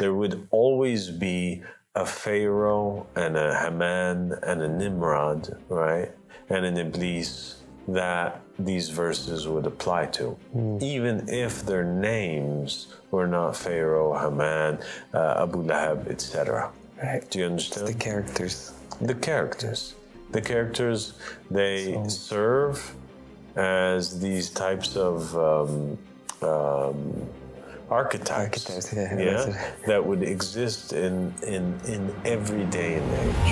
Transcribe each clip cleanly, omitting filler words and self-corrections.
there would always be a Pharaoh and a Haman and a Nimrod, right? And an Iblis that these verses would apply to, even if their names were not Pharaoh, Haman, Abu Lahab, etc. Right. Do you understand? It's the characters. The characters. The characters, they serve as these types of archetypes, that would exist in every day and age.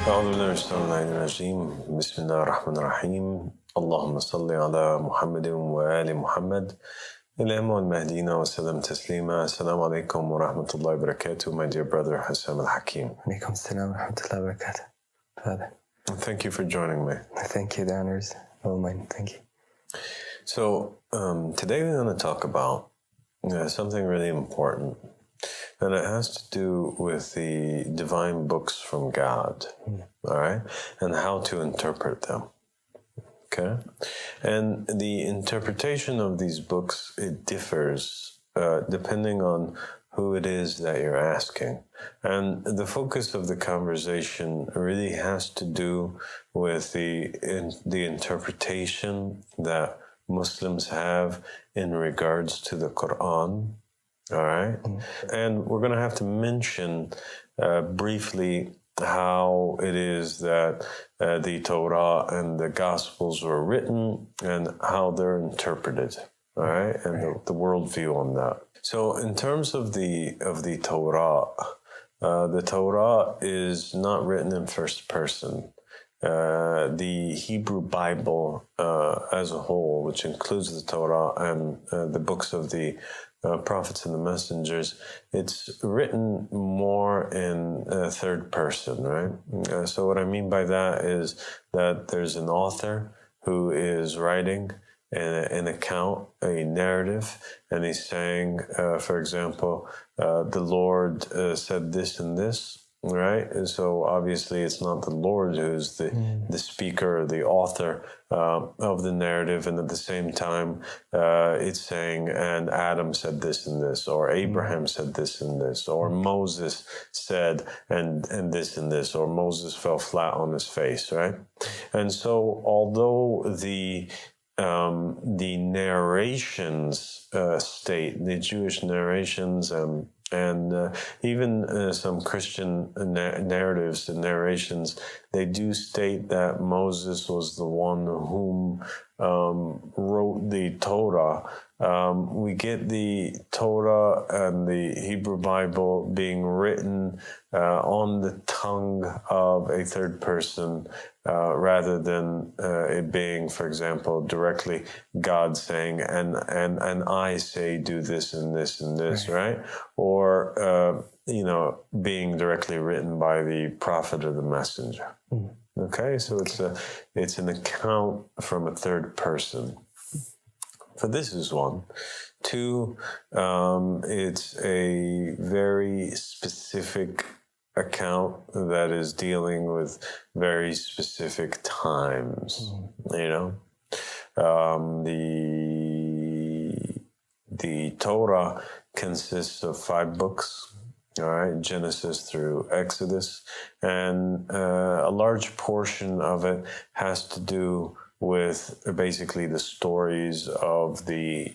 أعوذ بالله من الشيطان الرجيم بسم الله الرحمن الرحيم اللهم صل على محمد وآل محمد الإمام المهدينا وسلم تسليما. السلام عليكم ورحمة الله وبركاته. My dear brother Hassam al-Hakim. Alaikum assalam wa rahmatullahi wa barakatuh. Father. Thank you for joining me. Thank you, the honors all mine. Thank you. So today we're going to talk about something really important, and it has to do with the divine books from God, all right, and how to interpret them. Okay, and the interpretation of these books, it differs depending on who it is that you're asking. And the focus of the conversation really has to do with the interpretation that Muslims have in regards to the Quran, all right? And we're going to have to mention briefly how it is that the Torah and the Gospels were written and how they're interpreted, all right? And the worldview on that. So in terms of the Torah, the Torah is not written in first person. The Hebrew Bible as a whole, which includes the Torah and the books of the prophets and the messengers, it's written more in third person, right? So what I mean by that is that there's an author who is writing an account, a narrative, and he's saying, for example, the Lord said this and this, right? And so obviously it's not the Lord who's the speaker or the author of the narrative, and at the same time it's saying, and Adam said this and this, or Abraham said this and this, or Moses said and this and this, or Moses fell flat on his face, right? And so although the narrations state, the Jewish narrations and even some Christian narratives and narrations, they do state that Moses was the one whom wrote the Torah. We get the Torah and the Hebrew Bible being written on the tongue of a third person rather than it being, for example, directly God saying, and I say do this and this and this, right? Or, being directly written by the prophet or the messenger. Okay, so it's an account from a third person. So this is one. Two, it's a very specific account that is dealing with very specific times. The Torah consists of 5 books. All right, Genesis through Exodus, and a large portion of it has to do with basically the stories of the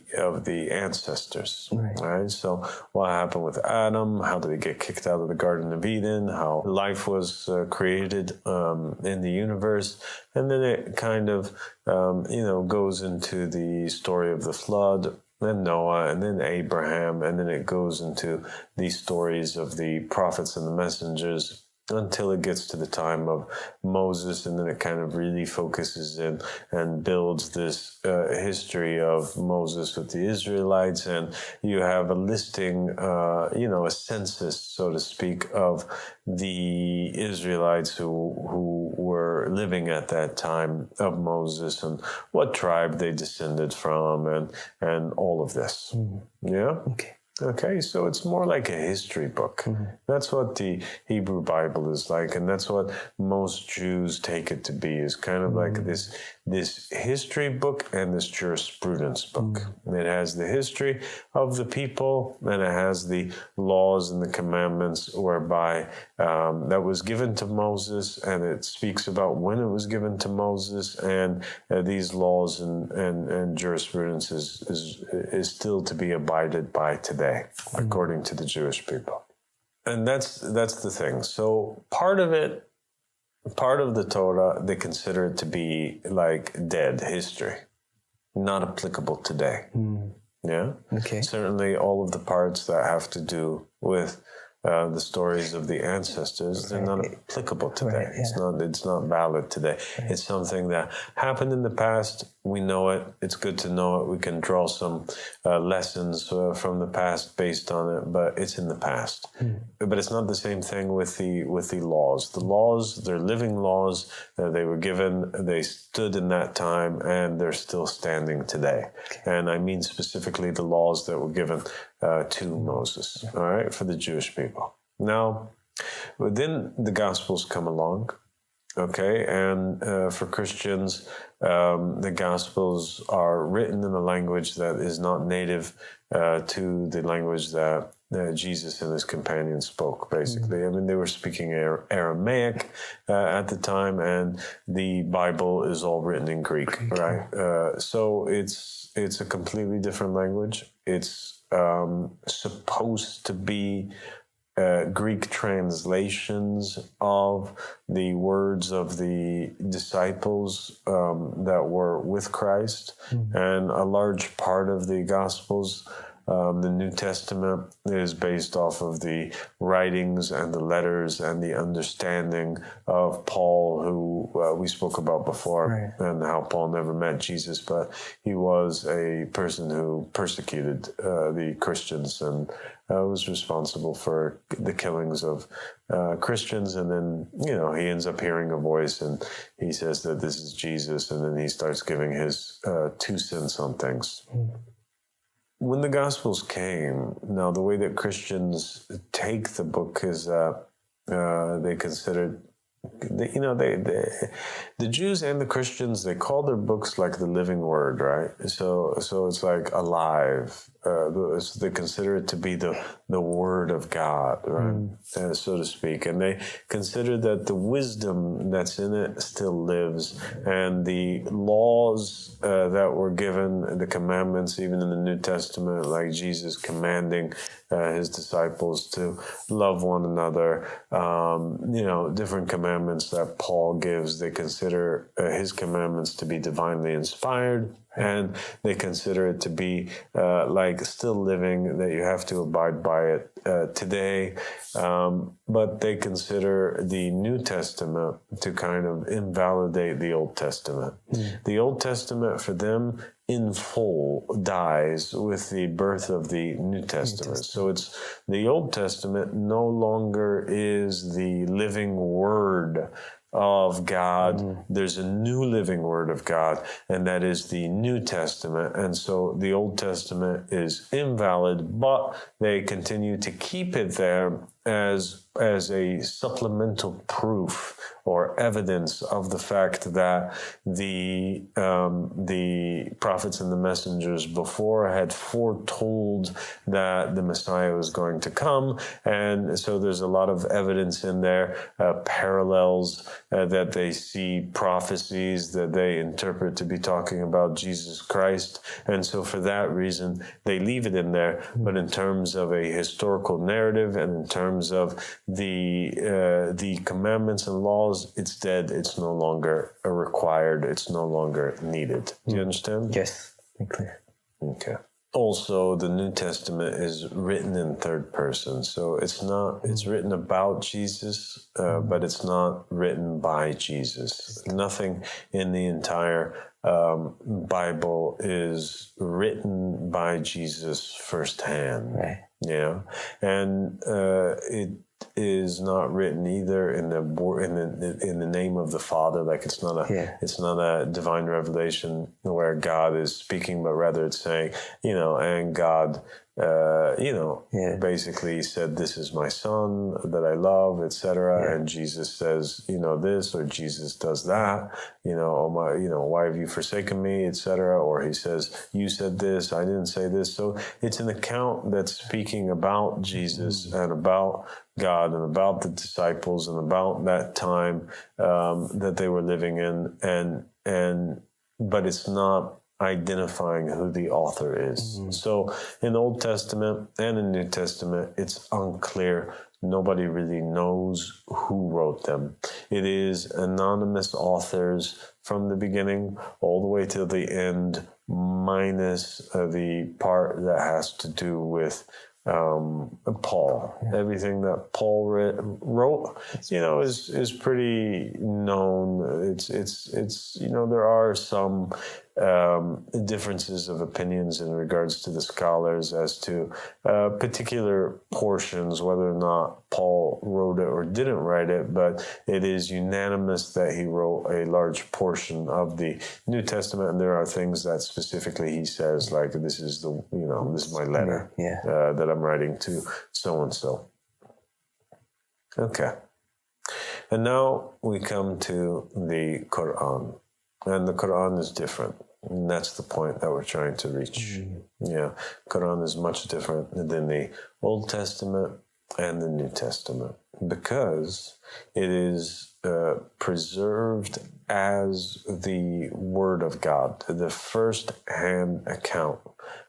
ancestors. Right. So what happened with Adam? How did he get kicked out of the Garden of Eden? How life was created in the universe, and then it kind of goes into the story of the flood. Then Noah, and then Abraham, and then it goes into these stories of the prophets and the messengers until it gets to the time of Moses, and then it kind of really focuses in and builds this history of Moses with the Israelites, and you have a listing, a census, so to speak, of the Israelites who were living at that time of Moses and what tribe they descended from, and all of this. Yeah? Okay, so it's more like a history book. That's what the Hebrew Bible is like, and that's what most Jews take it to be, is kind of like this this history book and this jurisprudence book. It has the history of the people, and it has the laws and the commandments whereby that was given to Moses, and it speaks about when it was given to Moses, and these laws and jurisprudence is still to be abided by today, according to the Jewish people. And that's the thing. So part of the Torah, they consider it to be like dead history, not applicable today. Yeah? Okay. Certainly all of the parts that have to do with the stories of the ancestors, they're not applicable today. It's not valid today. It's something that happened in the past. We know it. It's good to know it. We can draw some lessons from the past based on it, but it's in the past. But it's not the same thing with the laws. The laws, they're living laws. They were given. They stood in that time, and they're still standing today. And I mean specifically the laws that were given to Moses, all right, for the Jewish people. Now, then the Gospels come along, okay, and for Christians, the Gospels are written in a language that is not native to the language that Jesus and his companions spoke, basically. I mean, they were speaking Aramaic at the time, and the Bible is all written in Greek, right? So it's a completely different language. It's supposed to be Greek translations of the words of the disciples that were with Christ, and a large part of the Gospels, the New Testament, is based off of the writings and the letters and the understanding of Paul, who we spoke about before, and how Paul never met Jesus, but he was a person who persecuted the Christians and was responsible for the killings of Christians. And then, he ends up hearing a voice, and he says that this is Jesus, and then he starts giving his 2 cents on things. When the Gospels came, now the way that Christians take the book is that they considered, the Jews and the Christians, they call their books like the living word, right? So it's like alive. They consider it to be the word of God, right? So to speak. And they consider that the wisdom that's in it still lives, and the laws that were given, the commandments, even in the New Testament, like Jesus commanding his disciples to love one another, different commandments that Paul gives, they consider his commandments to be divinely inspired, and they consider it to be like still living, that you have to abide by it today. But they consider the New Testament to kind of invalidate the Old Testament. The Old Testament for them in full dies with the birth of the New Testament. So it's the Old Testament no longer is the living word of God. There's a new living word of God, and that is the New Testament. And so the Old Testament is invalid, but they continue to keep it there as a supplemental proof or evidence of the fact that the prophets and the messengers before had foretold that the Messiah was going to come. And so there's a lot of evidence in there, parallels that they see, prophecies that they interpret to be talking about Jesus Christ. And so for that reason, they leave it in there. But in terms of a historical narrative and in terms of the commandments and laws, it's dead. It's no longer required. It's no longer needed. Do you understand? Yes, clear. Okay. Also, the New Testament is written in third person. So it's written about Jesus, but it's not written by Jesus. Nothing in the entire Bible is written by Jesus firsthand. Right. Yeah. And it is not written either in the name of the Father. Like it's not a divine revelation where God is speaking, but rather it's saying, and God basically said, "This is my son that I love," etc. And Jesus says, this, or Jesus does that, why have you forsaken me, etc. Or he says, you said this, I didn't say this. So it's an account that's speaking about Jesus and about God and about the disciples and about that time that they were living in, but it's not identifying who the author is. So in the Old Testament and in the New Testament, it's unclear. Nobody really knows who wrote them. It is anonymous authors from the beginning all the way to the end, minus the part that has to do with Paul. Everything that Paul wrote, is pretty known. It's there are some differences of opinions in regards to the scholars as to particular portions, whether or not Paul wrote it or didn't write it, but it is unanimous that he wrote a large portion of the New Testament, and there are things that specifically he says, like, this is this is my letter that I'm writing to so-and-so. Okay. And now we come to the Quran. And the Quran is different. And that's the point that we're trying to reach. Quran is much different than the Old Testament and the New Testament, because it is preserved as the Word of God, the first-hand account,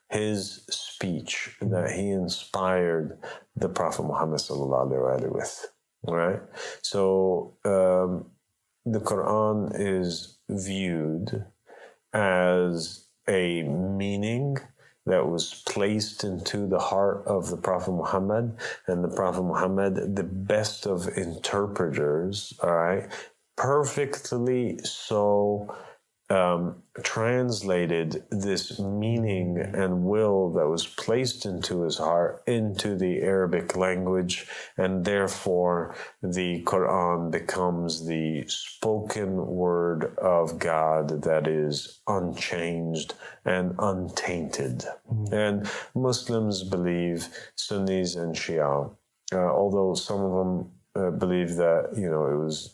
his speech that he inspired the Prophet Muhammad sallallahu alaihi wasallam with. Right? So the Quran is viewed as a meaning that was placed into the heart of the Prophet Muhammad, and the Prophet Muhammad, the best of interpreters, all right, perfectly so translated this meaning and will that was placed into his heart into the Arabic language, and therefore the Quran becomes the spoken word of God that is unchanged and untainted. And Muslims believe, Sunnis and Shia, although some of them believe that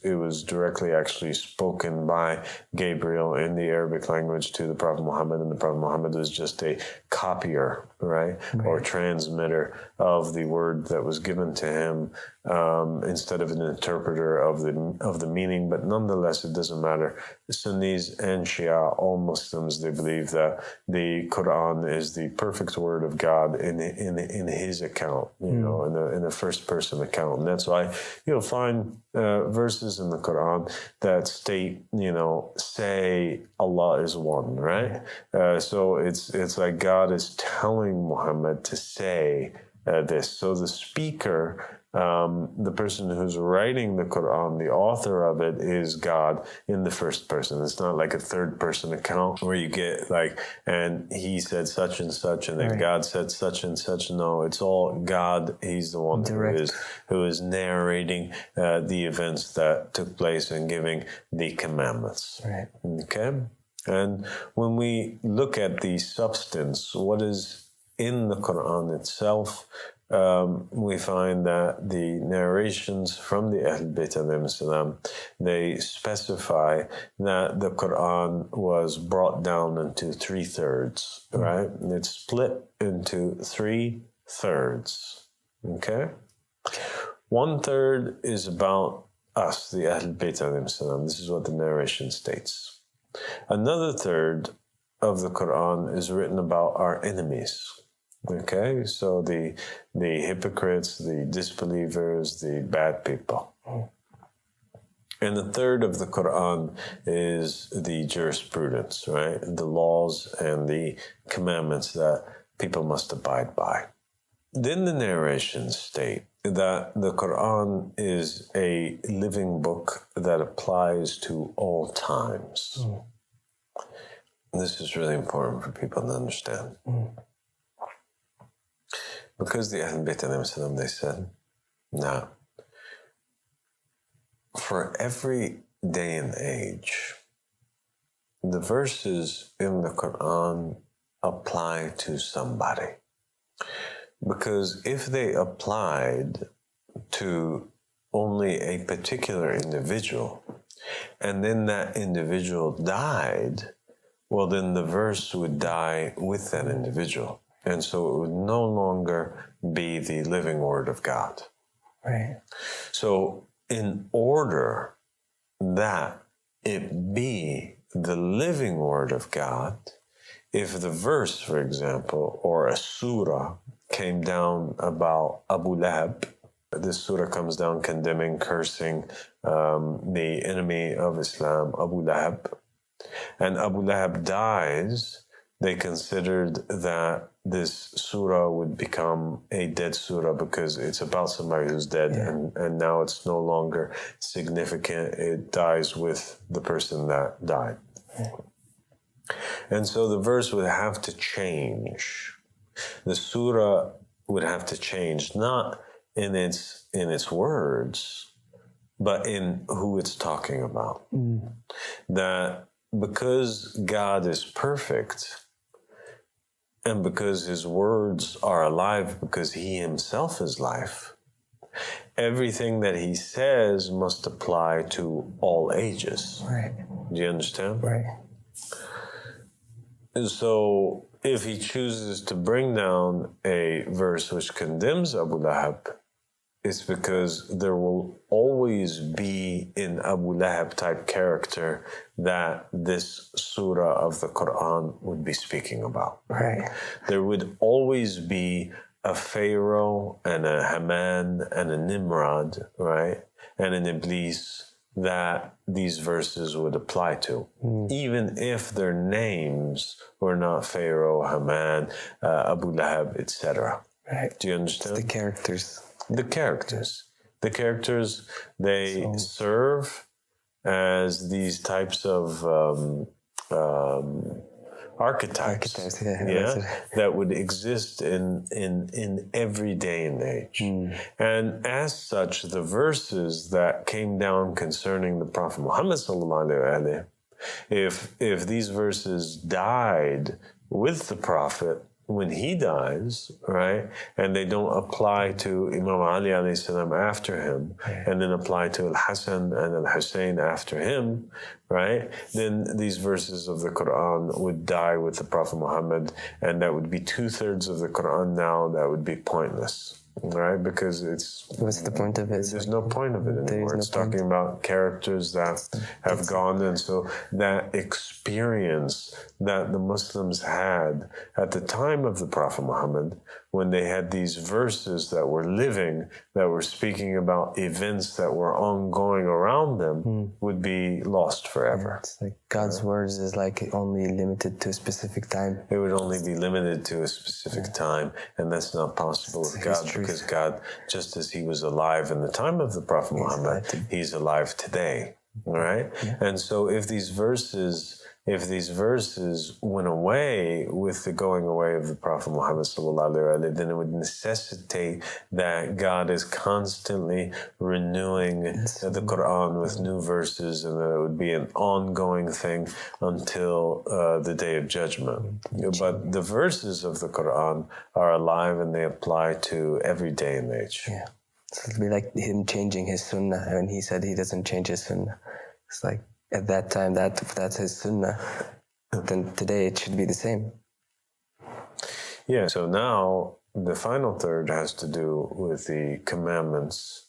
it was directly actually spoken by Gabriel in the Arabic language to the Prophet Muhammad, and the Prophet Muhammad was just a copier, right, or transmitter of the word that was given to him, instead of an interpreter of the meaning. But nonetheless, it doesn't matter. Sunnis and Shia, all Muslims, they believe that the Quran is the perfect word of God in his account, in a first person account. And that's why you'll find verses in the Quran that state, say Allah is one, right? So it's like God is telling Muhammad to say this. So the speaker, the person who's writing the Quran, the author of it, is God in the first person. It's not like a third person account where you get like, and he said such and such, and then God said such and such. No, it's all God. He's the one who is narrating the events that took place and giving the commandments. Right. Okay. And when we look at the substance, what is in the Quran itself, we find that the narrations from the Ahl Bayt alayhim salam, they specify that the Quran was brought down into 3/3, right? It's split into 3/3, okay? 1/3 is about us, the Ahl Bayt alayhim salam. This is what the narration states. Another third of the Quran is written about our enemies. Okay, so the hypocrites, the disbelievers, the bad people. And the third of the Quran is the jurisprudence, right? The laws and the commandments that people must abide by. Then the narrations state that the Quran is a living book that applies to all times. This is really important for people to understand. Because the Ahl Bayt alayhim salam, they said, now, for every day and age, the verses in the Quran apply to somebody. Because if they applied to only a particular individual, and then that individual died, well, then the verse would die with that individual. And so it would no longer be the living word of God. Right. So in order that it be the living word of God, if the verse, for example, or a surah came down about Abu Lahab, this surah comes down condemning, cursing the enemy of Islam, Abu Lahab, and Abu Lahab dies, they considered that this surah would become a dead surah because it's about somebody who's dead, and now it's no longer significant. It dies with the person that died. And so the verse would have to change. The surah would have to change, not in its words, but in who it's talking about. That because God is perfect, and because his words are alive, because he himself is life, everything that he says must apply to all ages. Right. Do you understand? Right. And so if he chooses to bring down a verse which condemns Abu Lahab, it's because there will always be in Abu Lahab type character that this surah of the Quran would be speaking about. Right. There would always be a Pharaoh and a Haman and a Nimrod, right? And an Iblis that these verses would apply to, even if their names were not Pharaoh, Haman, Abu Lahab, etc. Right. Do you understand? The characters. The characters, they serve as these types of archetypes, that would exist in every day and age. And as such, the verses that came down concerning the Prophet Muhammad sallallahu alaihi wasallam, if these verses died with the Prophet when he dies, right, and they don't apply to Imam Ali alayhi salam after him, and then apply to Al-Hasan and Al-Hussein after him, right, then these verses of the Quran would die with the Prophet Muhammad, and that would be 2/3 of the Quran now that would be pointless. Right, because it's... What's the point of it? There's no point of it anymore. It's talking about characters that have gone, and so that experience that the Muslims had at the time of the Prophet Muhammad, when they had these verses that were living, that were speaking about events that were ongoing around them, would be lost forever. It's like God's words is like only limited to a specific time. It would only be limited to a specific time, and that's not possible with God, because God, just as he was alive in the time of the Prophet Muhammad, he's alive today, right? And so if these verses went away with the going away of the Prophet Muhammad sallallahu alaihi wasallam, then it would necessitate that God is constantly renewing the Quran with new verses, and that it would be an ongoing thing until the Day of Judgment. But the verses of the Quran are alive, and they apply to every day and age. Yeah. So it'd be like him changing his sunnah, and he said he doesn't change his sunnah. It's like, at that time, that's his sunnah. Then today it should be the same. Yeah, so now the final third has to do with the commandments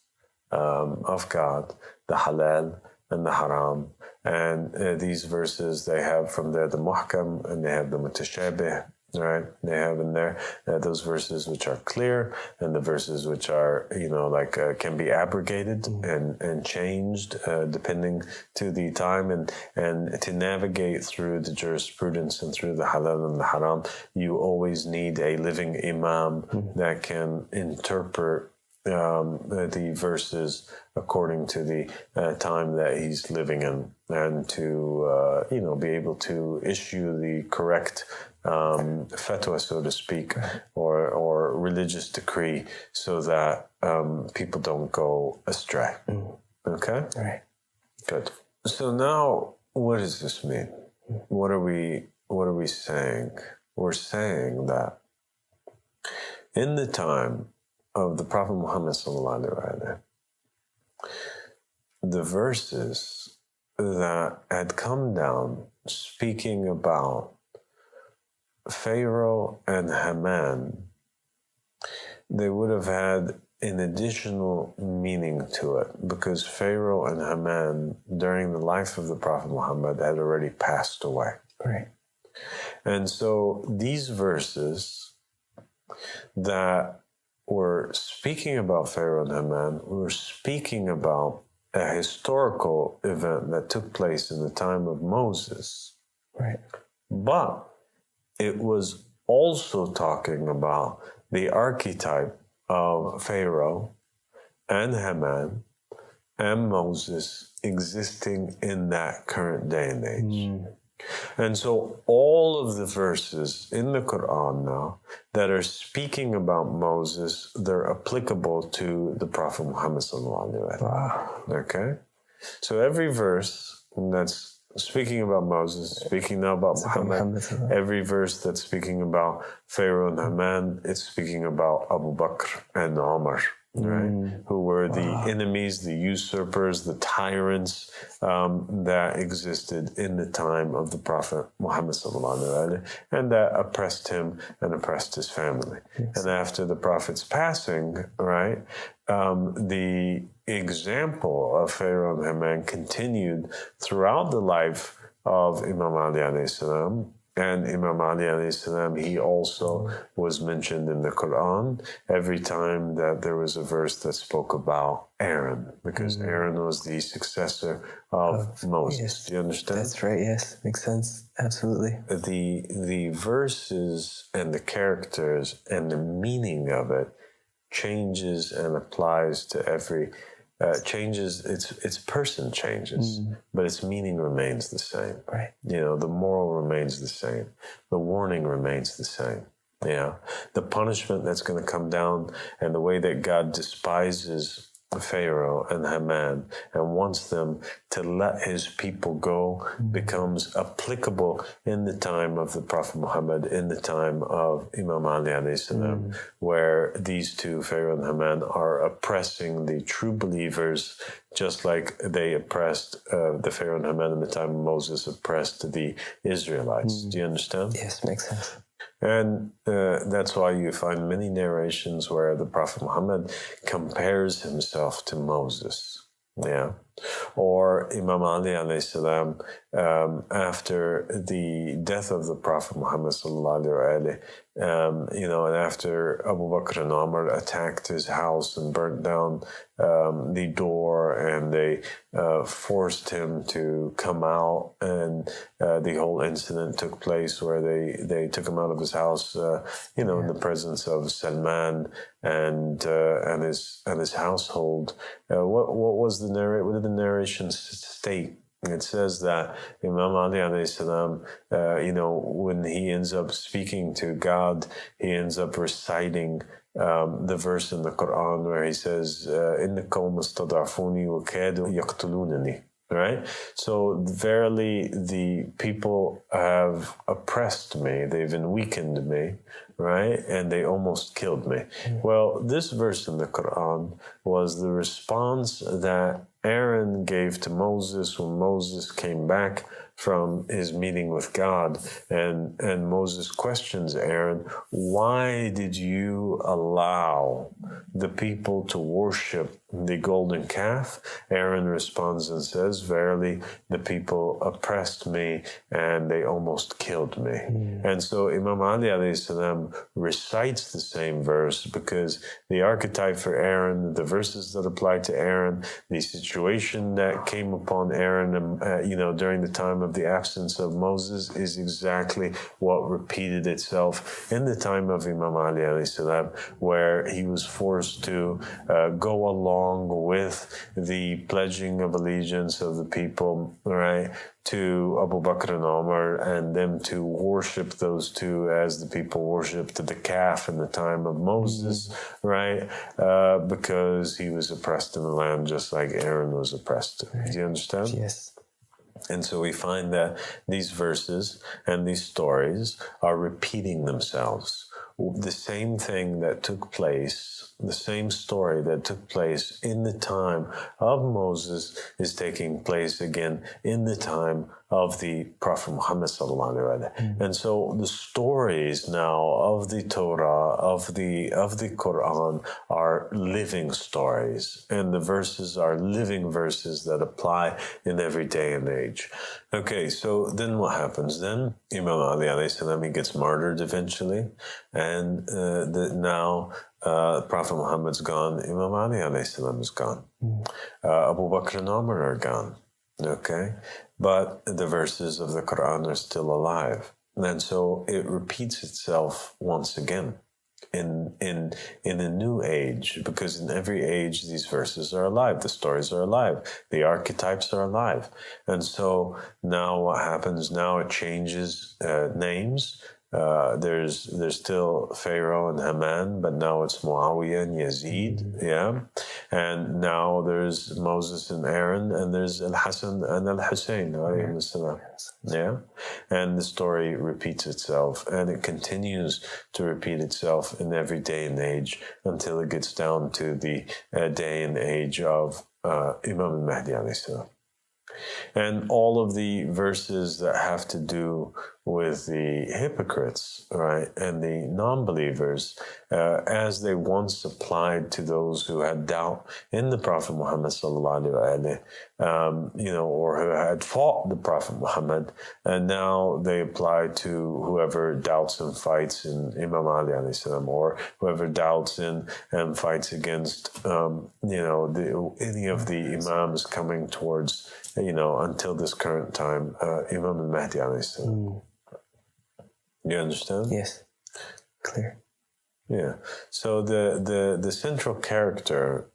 of God, the halal and the haram. And these verses, they have from there the muhkam, and they have the mutashabih, right? They have in there those verses which are clear, and the verses which are, can be abrogated and changed depending to the time, and to navigate through the jurisprudence and through the halal and the haram, you always need a living imam that can interpret the verses according to the time that he's living in, and to be able to issue the correct fatwa, so to speak, or religious decree, so that people don't go astray. Okay? All right. Good. So now, what does this mean? What are we saying? We're saying that in the time of the Prophet Muhammad sallallahu alaihi wasallam, the verses that had come down speaking about Pharaoh and Haman, they would have had an additional meaning to it, because Pharaoh and Haman during the life of the Prophet Muhammad had already passed away. Right. And so these verses that were speaking about Pharaoh and Haman were speaking about a historical event that took place in the time of Moses. Right. But it was also talking about the archetype of Pharaoh and Haman and Moses existing in that current day and age. And so all of the verses in the Quran now that are speaking about Moses, they're applicable to the Prophet Muhammad sallallahu alaihi wasallam. Wow. Okay? So every verse that's speaking about Moses, speaking now about Muhammad, every verse that's speaking about Pharaoh and Haman, it's speaking about Abu Bakr and Umar, right? Who were the enemies, the usurpers, the tyrants that existed in the time of the Prophet Muhammad sallallahu alaihi wasallam, and that oppressed him and oppressed his family. Yes. And after the Prophet's passing, right, the example of Pharaoh and Haman continued throughout the life of Imam Ali alayhi salam. And Imam Ali alayhi salam, he also was mentioned in the Quran every time that there was a verse that spoke about Aaron, because Aaron was the successor of Moses. Yes. Do you understand? That's right, yes. Makes sense. Absolutely. The verses and the characters and the meaning of it changes and applies to every changes. Its person changes, but its meaning remains the same. Right. You know, the moral remains the same. The warning remains the same. Yeah, the punishment that's going to come down, and the way that God despises Pharaoh and Haman and wants them to let his people go becomes applicable in the time of the Prophet Muhammad, in the time of Imam Ali alayhi salam, where these two, Pharaoh and Haman, are oppressing the true believers, just like they oppressed the Pharaoh and Haman in the time of Moses oppressed the Israelites. Do you understand? Yes, makes sense. And that's why you find many narrations where the Prophet Muhammad compares himself to Moses. Yeah. Or Imam Ali alayhi salam, after the death of the Prophet Muhammad sallallahu alaihi wasallam, you know, and after Abu Bakr and Umar attacked his house and burnt down the door, and they forced him to come out, and the whole incident took place where they took him out of his house, you know, in the presence of Salman and his household. What was the what did the narration state? It says that Imam Ali alayhi salam, you know, when he ends up speaking to God, he ends up reciting the verse in the Quran where he says, "Innakum mustad'afuni wa kadu yaqtulunani." Right? So verily the people have oppressed me, they've weakened me, right? And they almost killed me. Well, this verse in the Quran was the response that Aaron gave to Moses when Moses came back from his meeting with God, and Moses questions Aaron, why did you allow the people to worship the golden calf? Aaron responds and says, verily, the people oppressed me and they almost killed me. And so Imam Ali alayhi salam recites the same verse, because the archetype for Aaron, the verses that apply to Aaron, the situation that came upon Aaron, you know, during the time of the absence of Moses is exactly what repeated itself in the time of Imam Ali alayhi salam, where he was forced to go along with the pledging of allegiance of the people, right, to Abu Bakr and Umar, and them to worship those two as the people worshipped the calf in the time of Moses, right, because he was oppressed in the land just like Aaron was oppressed. Do you understand? Yes. And so we find that these verses and these stories are repeating themselves the same thing that took place, the same story that took place in the time of Moses is taking place again in the time of the Prophet Muhammad sallallahu alaihi wasallam. And so the stories now of the Torah, of the Quran are living stories, and the verses are living verses that apply in every day and age. Okay, so then what happens? Then Imam Ali alayhi salam, he gets martyred eventually, and now Prophet Muhammad's gone, Imam Ali alayhi salam is gone. Abu Bakr and Umar are gone. Okay, but the verses of the Quran are still alive, and so it repeats itself once again in a new age, because in every age these verses are alive, the stories are alive, the archetypes are alive, and so now what happens? Now it changes names. There's still Pharaoh and Haman, but now it's Muawiyah and Yazid, yeah. And now there's Moses and Aaron, and there's Al-Hassan and Al-Hussein, alayhim salam, yeah. And the story repeats itself, and it continues to repeat itself in every day and age until it gets down to the day and age of Imam al-Mahdi alayhi salam. And all of the verses that have to do with the hypocrites, right, and the non-believers, as they once applied to those who had doubt in the Prophet Muhammad sallallahu alaihi wasallam, or who had fought the Prophet Muhammad, and now they apply to whoever doubts and fights in Imam Ali alayhi salam, or whoever doubts in and fights against, any of the imams coming towards, until this current time, Imam al-Mahdi alayhi salam. You understand? Yes. Clear. Yeah. So the central character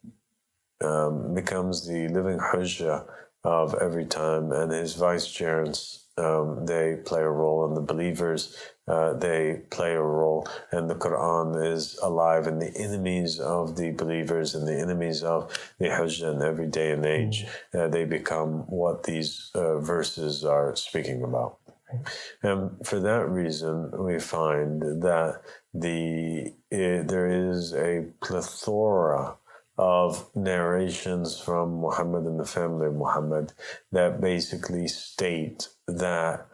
becomes the living hujjah of every time, and his vicegerents, they play a role, and the believers, they play a role, and the Quran is alive, and the enemies of the believers and the enemies of the hujjah in every day and age, they become what these verses are speaking about. And for that reason, we find that there is a plethora of narrations from Muhammad and the family of Muhammad that basically state that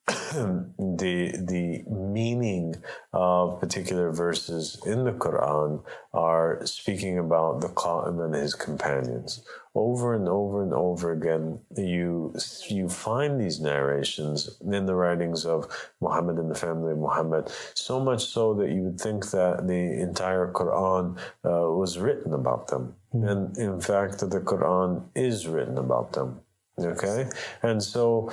the meaning of particular verses in the Quran are speaking about the Qaim and his companions. Over and over and over again, you find these narrations in the writings of Muhammad and the family of Muhammad, so much so that you would think that the entire Quran was written about them. And in fact, the Quran is written about them. Okay? And so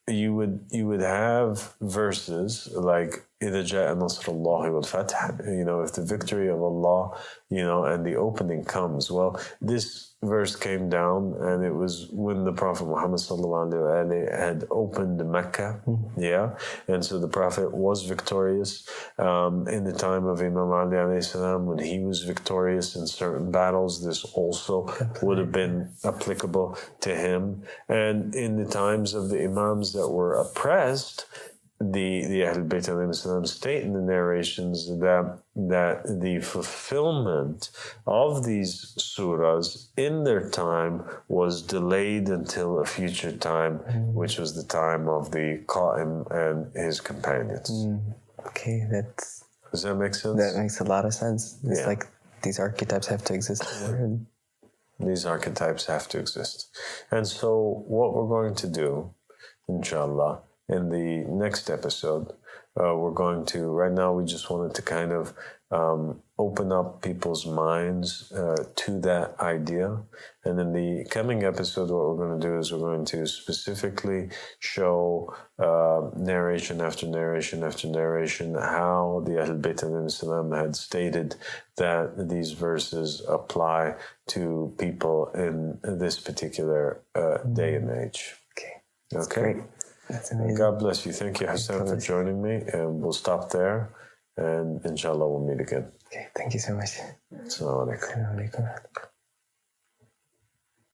you would have verses like إِذَا جَاءَ نَصْرُ اللَّهِ وَالْفَتْحِ, if the victory of Allah, and the opening comes. Well, this verse came down, and it was when the Prophet Muhammad sallallahu alaihi wasallam had opened Mecca, yeah, and so the Prophet was victorious in the time of Imam Ali alayhi salam. When he was victorious in certain battles, this also would have been applicable to him. And in the times of the Imams that were oppressed, the Ahl Bayt alayhi salam state in the narrations that the fulfillment of these surahs in their time was delayed until a future time, which was the time of the Qaim and his companions. Okay, does that make sense? That makes a lot of sense. It's like these archetypes have to exist. These archetypes have to exist. And so what we're going to do, inshallah, in the next episode, we're going to, right now we just wanted to kind of open up people's minds to that idea. And in the coming episode, what we're going to do is we're going to specifically show narration after narration after narration how the Ahl Bayt alayhim salam had stated that these verses apply to people in this particular day and age. That's great. That's amazing. God bless you. Thank you, Hassan, for joining me. And we'll stop there. And inshallah, we'll meet again. Okay, thank you so much. Assalamu alaikum.